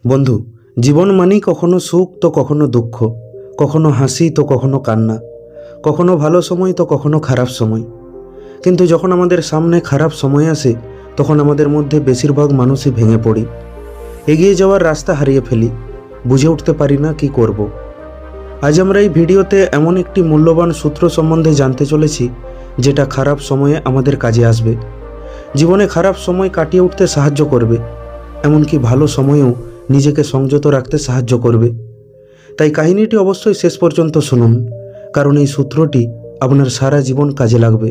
বন্ধু, জীবন মানেই কখনো সুখ তো কখনো দুঃখ, কখনো হাসি তো কখনো কান্না, কখনো ভালো সময় তো কখনো খারাপ সময়। কিন্তু যখন আমাদের সামনে খারাপ সময় আসে তখন আমাদের মধ্যে বেশিরভাগ মানুষই ভেঙে পড়ি, এগিয়ে যাওয়ার রাস্তা হারিয়ে ফেলি, বুঝে উঠতে পারি না কি করব। আজ আমরা এই ভিডিওতে এমন একটি মূল্যবান সূত্র সম্বন্ধে জানতে চলেছি যেটা খারাপ সময়ে আমাদের কাজে আসবে, জীবনে খারাপ সময় কাটিয়ে উঠতে সাহায্য করবে, এমনকি ভালো সময়েও নিজেকে সংযত রাখতে সাহায্য করবে। তাই কাহিনীটি অবশ্যই শেষ পর্যন্ত শুনুন, কারণ এই সূত্রটি আপনার সারা জীবন কাজে লাগবে।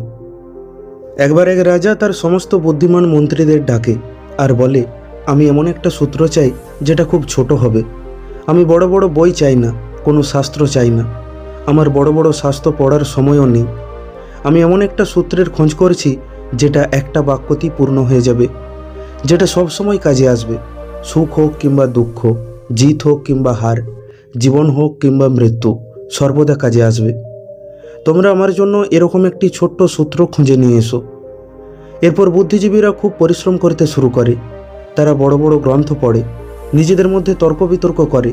একবার এক রাজা তার সমস্ত বুদ্ধিমান মন্ত্রীদের ডাকে আর বলে, আমি এমন একটা সূত্র চাই যেটা খুব ছোট হবে। আমি বড় বড় বই চাই না, কোনো শাস্ত্র চাই না, আমার বড় বড় শাস্ত্র পড়ার সময়ও নেই। আমি এমন একটা সূত্রের খোঁজ করছি যেটা একটা বাক্যতেই পূর্ণ হয়ে যাবে, যেটা সবসময় কাজে আসবে। সুখ হোক কিংবা দুঃখ, জিত হোক কিংবা হার, জীবন হোক কিংবা মৃত্যু, সর্বদা কাজে আসবে। তোমরা আমার জন্য এরকম একটি ছোট্ট সূত্র খুঁজে নিয়ে এসো। এরপর বুদ্ধিজীবীরা খুব পরিশ্রম করতে শুরু করে। তারা বড় বড় গ্রন্থ পড়ে, নিজেদের মধ্যে তর্ক বিতর্ক করে,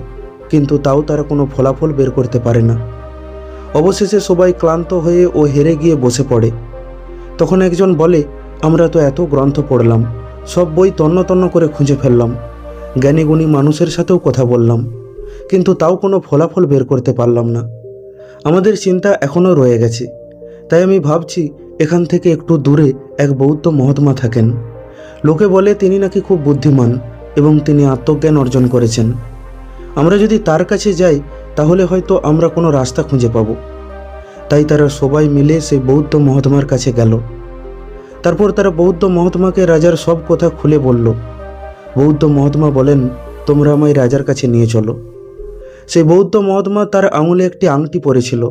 কিন্তু তাও তারা কোনো ফলাফল বের করতে পারে না। অবশেষে সবাই ক্লান্ত হয়ে ও হেরে গিয়ে বসে পড়ে। তখন একজন বলে, আমরা তো এত গ্রন্থ পড়লাম, সব বই তন্ন তন্ন করে খুঁজে ফেললাম, জ্ঞানীগুণী মানুষের সাথেও কথা বললাম, কিন্তু তাও কোনো ফলাফল বের করতে পারলাম না। আমাদের চিন্তা এখনও রয়ে গেছে। তাই আমি ভাবছি এখান থেকে একটু দূরে এক বৌদ্ধ মহাত্মা থাকেন। লোকে বলে তিনি নাকি খুব বুদ্ধিমান এবং তিনি আত্মজ্ঞান অর্জন করেছেন। আমরা যদি তার কাছে যাই তাহলে হয়তো আমরা কোনো রাস্তা খুঁজে পাব। তাই তারা সবাই মিলে সেই বৌদ্ধ মহাত্মার কাছে গেল। তারপর তারা বৌদ্ধ মহাত্মাকে রাজার সব কথা খুলে বলল। বৌদ্ধ মহাত্মা বলেন, তোমরা আমায় রাজার কাছে নিয়ে চলো। সেই বৌদ্ধ মহাত্মা তার আঙুলে একটি আংটি পরেছিল।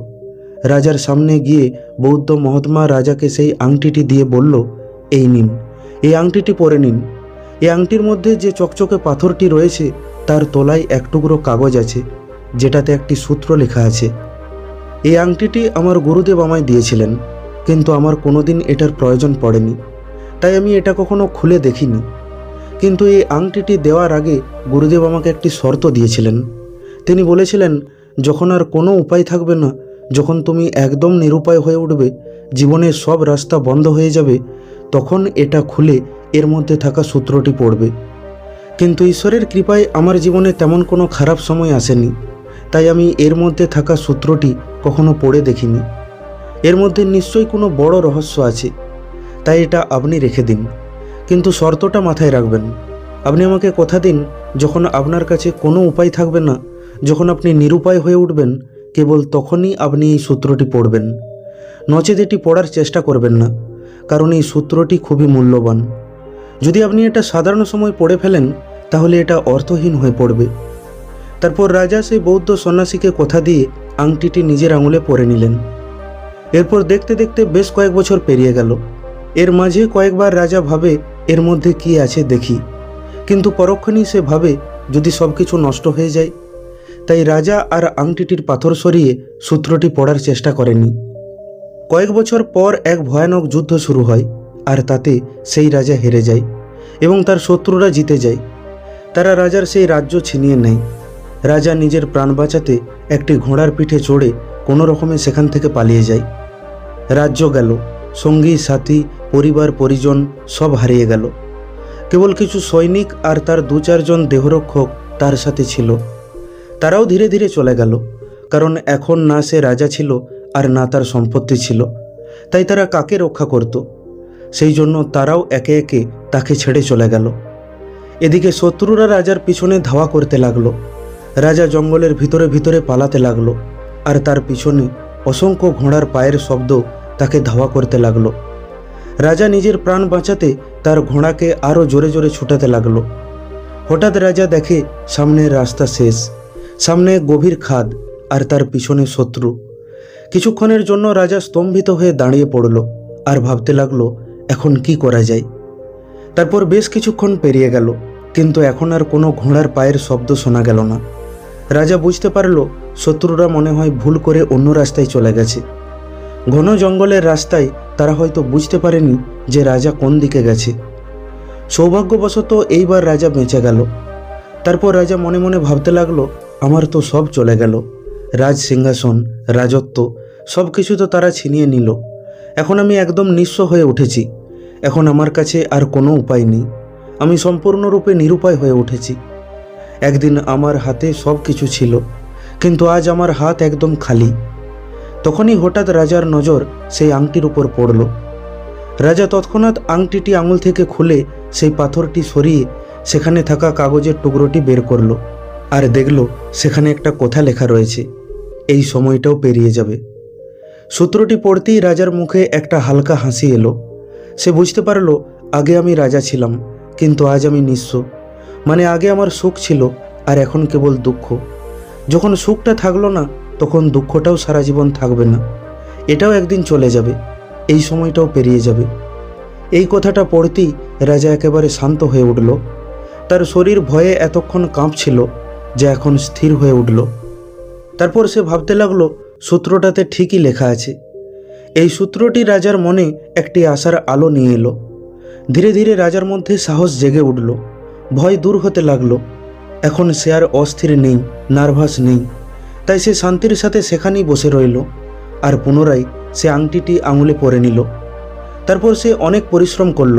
রাজার সামনে গিয়ে বৌদ্ধ মহাত্মা রাজাকে সেই আংটিটি দিয়ে বলল, এই নিন, এই আংটিটি পরে নিন। এই আংটির মধ্যে যে চকচকে পাথরটি রয়েছে তার তলায় এক টুকরো কাগজ আছে, যেটাতে একটি সূত্র লেখা আছে। এই আংটিটি আমার গুরুদেব আমায় দিয়েছিলেন, কিন্তু আমার কোনোদিন এটার প্রয়োজন পড়েনি, তাই আমি এটা কখনো খুলে দেখিনি। কিন্তু এই আংটিটি দেওয়ার আগে গুরুদেব আমাকে একটি শর্ত দিয়েছিলেন। তিনি বলেছিলেন, যখন আর কোনো উপায় থাকবে না, যখন তুমি একদম নিরুপায় হয়ে উঠবে, জীবনের সব রাস্তা বন্ধ হয়ে যাবে, তখন এটা খুলে এর মধ্যে থাকা সূত্রটি পড়বে। কিন্তু ঈশ্বরের কৃপায় আমার জীবনে তেমন কোনো খারাপ সময় আসেনি, তাই আমি এর মধ্যে থাকা সূত্রটি কখনো পড়ে দেখিনি। এর মধ্যে নিশ্চয়ই কোনো বড় রহস্য আছে, তাই এটা আপনি রেখে দিন, কিন্তু শর্তটা মাথায় রাখবেন। আপনি আমাকে কথা দিন, যখন আপনার কাছে কোনো উপায় থাকবে না, যখন আপনি নিরুপায় হয়ে উঠবেন, কেবল তখনই আপনি এই সূত্রটি পড়বেন। নচেত এটি পড়ার চেষ্টা করবেন না, কারণ এই সূত্রটি খুবই মূল্যবান। যদি আপনি এটা সাধারণ সময় পড়ে ফেলেন তাহলে এটা অর্থহীন হয়ে পড়বে। তারপর রাজা সেই বৌদ্ধ সন্ন্যাসীকে কথা দিয়ে আংটিটি নিজের আঙুলে পরে নিলেন। এরপর দেখতে দেখতে বেশ কয়েক বছর পেরিয়ে গেল। এর মাঝে কয়েকবার রাজা ভাবে এর মধ্যে কি আছে দেখি, কিন্তু পরক্ষণেই সে ভাবে যদি সব কিছু নষ্ট হয়ে যায়। তাই রাজা আর আংটিটির পাথর সরিয়ে সূত্রটি পড়ার চেষ্টা করেনি। কয়েক বছর পর এক ভয়ানক যুদ্ধ শুরু হয়, আর তাতে সেই রাজা হেরে যায় এবং তার শত্রুরা জিতে যায়। তারা রাজার সেই রাজ্য ছিনিয়ে নেয়। রাজা নিজের প্রাণ বাঁচাতে একটি ঘোড়ার পিঠে চড়ে কোনো রকমে সেখান থেকে পালিয়ে যায়। রাজ্য গেল, সঙ্গী সাথী পরিবার পরিজন সব হারিয়ে গেল। কেবল কিছু সৈনিক আর তার 2-4 জন দেহরক্ষক তার সাথে ছিল। তারাও ধীরে ধীরে চলে গেল, কারণ এখন না সে রাজা ছিল আর না তার সম্পত্তি ছিল। তাই তারা কাকে রক্ষা করত? সেই জন্য তারাও একে একে তাকে ছেড়ে চলে গেল। এদিকে শত্রুরা রাজার পিছনে ধাওয়া করতে লাগলো। রাজা জঙ্গলের ভিতরে ভিতরে পালাতে লাগলো, আর তার পিছনে অসংখ্য ঘোড়ার পায়ের শব্দ তাকে ধাওয়া করতে লাগলো। রাজা নিজের প্রাণ বাঁচাতে তার ঘোড়াকে আরও জোরে জোরে ছুটাতে লাগলো। হঠাৎ রাজা দেখে সামনের রাস্তা শেষ, সামনে গভীর খাদ আর তার পিছনে শত্রু। কিছুক্ষণের জন্য রাজা স্তম্ভিত হয়ে দাঁড়িয়ে পড়ল আর ভাবতে লাগলো এখন কি করা যায়। তারপর বেশ কিছুক্ষণ পেরিয়ে গেল, কিন্তু এখন আর কোনো ঘোড়ার পায়ের শব্দ শোনা গেল না। রাজা বুঝতে পারল শত্রুরা মনে হয় ভুল করে অন্য রাস্তায় চলে গেছে। ঘন জঙ্গলের রাস্তায় তারা হয়তো বুঝতে পারেনি যে রাজা কোন দিকে গেছে। সৌভাগ্যবশত এইবার রাজা বেঁচে গেল। তারপর রাজা মনে মনে ভাবতে লাগলো, আমার তো সব চলে গেল, রাজ সিংহাসন, রাজত্ব সব কিছু তো তারা ছিনিয়ে নিল। এখন আমি একদম নিঃস্ব হয়ে উঠেছি। এখন আমার কাছে আর কোনো উপায় নেই। আমি সম্পূর্ণরূপে নিরুপায় হয়ে উঠেছি। একদিন আমার হাতে সব কিছু ছিল, কিন্তু আজ আমার হাত একদম খালি। তখনই হঠাৎ রাজার নজর সেই আংটির উপর পড়ল। রাজা তৎক্ষণাৎ আংটিটি আঙুল থেকে খুলে সেই পাথরটি সরিয়ে সেখানে থাকা কাগজের টুকরোটি বের করল, আর দেখল সেখানে একটা কথা লেখা রয়েছে, এই সময়টাও পেরিয়ে যাবে। সূত্রটি পড়তেই রাজার মুখে একটা হালকা হাসি এলো। সে বুঝতে পারল, আগে আমি রাজা ছিলাম, কিন্তু আজ আমি নিঃস্ব। মানে আগে আমার সুখ ছিল, আর এখন কেবল দুঃখ। যখন সুখটা থাকলো না, তখন দুঃখটাও সারা জীবন থাকবে না। এটাও একদিন চলে যাবে, এই সময়টাও পেরিয়ে যাবে। এই কথাটা পড়তেই রাজা একেবারে শান্ত হয়ে উঠল। তার শরীর ভয়ে এতক্ষণ কাঁপছিল, যা এখন স্থির হয়ে উঠল। তারপর সে ভাবতে লাগলো, সূত্রটাতে ঠিকই লেখা আছে। এই সূত্রটি রাজার মনে একটি আশার আলো নিয়ে এলো। ধীরে ধীরে রাজার মধ্যে সাহস জেগে উঠল, ভয় দূর হতে লাগলো। এখন সে আর অস্থির নেই, নার্ভাস নেই। তাই সে শান্তির সাথে সেখানেই বসে রইল, আর পুনরায় সে আংটিটি আঙুলে পরে নিল। তারপর সে অনেক পরিশ্রম করল,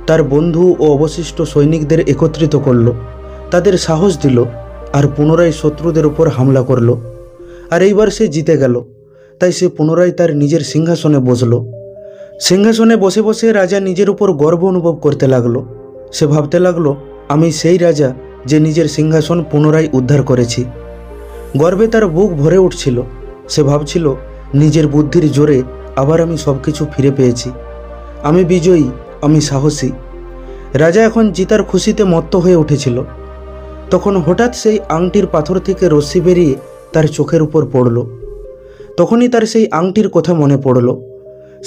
তার বন্ধু ও অবশিষ্ট সৈনিকদের একত্রিত করল, তাদের সাহস দিল, আর পুনরায় শত্রুদের উপর হামলা করল। আর এইবার সে জিতে গেল। তাই সে পুনরায় তার নিজের সিংহাসনে বসল। সিংহাসনে বসে বসে রাজা নিজের উপর গর্ব অনুভব করতে লাগলো। সে ভাবতে লাগলো, আমি সেই রাজা যে নিজের সিংহাসন পুনরায় উদ্ধার করেছি। গর্বে তার বুক ভরে উঠছিল। সে ভাবছিল, নিজের বুদ্ধির জোরে আবার আমি সব কিছু ফিরে পেয়েছি। আমি বিজয়ী, আমি সাহসী। রাজা এখন জিতার খুশিতে মত্ত হয়ে উঠেছিল। তখন হঠাৎ সেই আংটির পাথর থেকে রশ্মি বেরিয়ে তার চোখের উপর পড়ল। তখনই তার সেই আংটির কথা মনে পড়ল।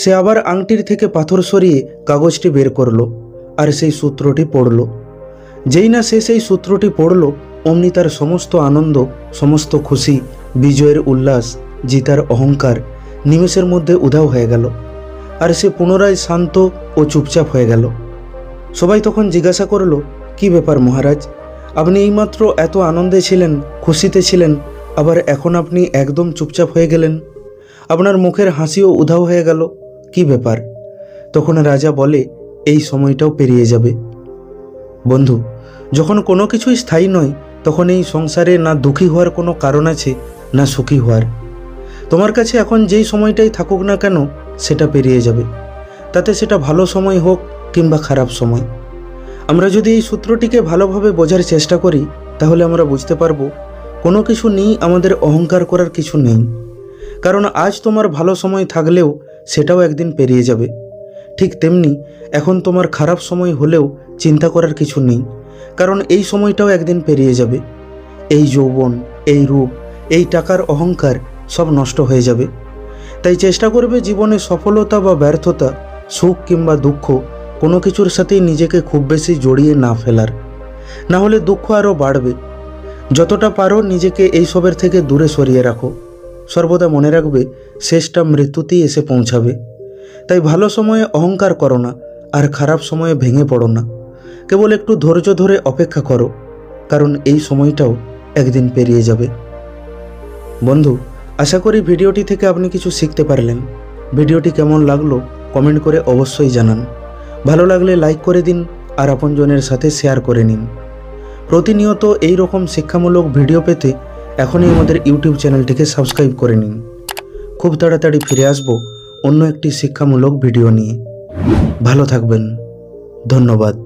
সে আবার আংটির থেকে পাথর সরিয়ে কাগজটি বের করল, আর সেই সূত্রটি পড়ল। যেই না সে সেই সূত্রটি পড়ল, অমনি তার সমস্ত আনন্দ, সমস্ত খুশি, বিজয়ের উল্লাস, জিতার অহংকার নিমেষের মধ্যে উধাও হয়ে গেল। আর সে পুনরায় শান্ত ও চুপচাপ হয়ে গেল। সবাই তখন জিজ্ঞাসা করল, কি ব্যাপার মহারাজ, আপনি এইমাত্র এত আনন্দে ছিলেন, খুশিতে ছিলেন, আবার এখন আপনি একদম চুপচাপ হয়ে গেলেন, আপনার মুখের হাসিও উধাও হয়ে গেল, কি ব্যাপার? তখন রাজা বলে, এই সময়টাও পেরিয়ে যাবে। বন্ধু, যখন কোনো কিছুই স্থায়ী নয়, তখন এই সংসারে না দুঃখী হওয়ার কোনো কারণ আছে, না সুখী হওয়ার। তোমার কাছে এখন যেই সময়টাই থাকুক না কেন, সেটা পেরিয়ে যাবে, তাতে সেটা ভালো সময় হোক কিংবা খারাপ সময়। আমরা যদি এই সূত্রটিকে ভালোভাবে বোঝার চেষ্টা করি, তাহলে আমরা বুঝতে পারবো কোনো কিছু নিয়ে আমাদের অহংকার করার কিছু নেই। কারণ আজ তোমার ভালো সময় থাকলেও সেটাও একদিন পেরিয়ে যাবে। ঠিক তেমনি এখন তোমার খারাপ সময় হলেও চিন্তা করার কিছু নেই, কারণ এই সময়টাও একদিন পেরিয়ে যাবে। এই যৌবন, এই রূপ, এই টাকার অহংকার সব নষ্ট হয়ে যাবে। তাই চেষ্টা করবে জীবনে সফলতা বা ব্যর্থতা, সুখ কিংবা দুঃখ, কোনো কিছুর সাথেই নিজেকে খুব বেশি জড়িয়ে না ফেলার, না হলে দুঃখ আরও বাড়বে। যতটা পারো নিজেকে এইসবের থেকে দূরে সরিয়ে রাখো। সর্বদা মনে রাখবে, শেষটা মৃত্যুতেই এসে পৌঁছাবে। তাই ভালো সময়ে অহংকার করো না, আর খারাপ সময়ে ভেঙে পড়ো না। কেবল একটু ধৈর্য ধরে অপেক্ষা করো, কারণ এই সময়টাও একদিন পেরিয়ে যাবে। বন্ধু, আশা করি ভিডিওটি থেকে আপনি কিছু শিখতে পারলেন। ভিডিওটি কেমন লাগলো কমেন্ট করে অবশ্যই জানান। ভালো লাগলে লাইক করে দিন, আর আপনজনের সাথে শেয়ার করে নিন। প্রতিনিয়ত এই রকম শিক্ষামূলক ভিডিও পেতে এখনই আমাদের ইউটিউব চ্যানেলটিকে সাবস্ক্রাইব করে নিন। খুব তাড়াতাড়ি ফিরে আসব অন্য একটি শিক্ষামূলক ভিডিও নিয়ে। ভালো থাকবেন। ধন্যবাদ।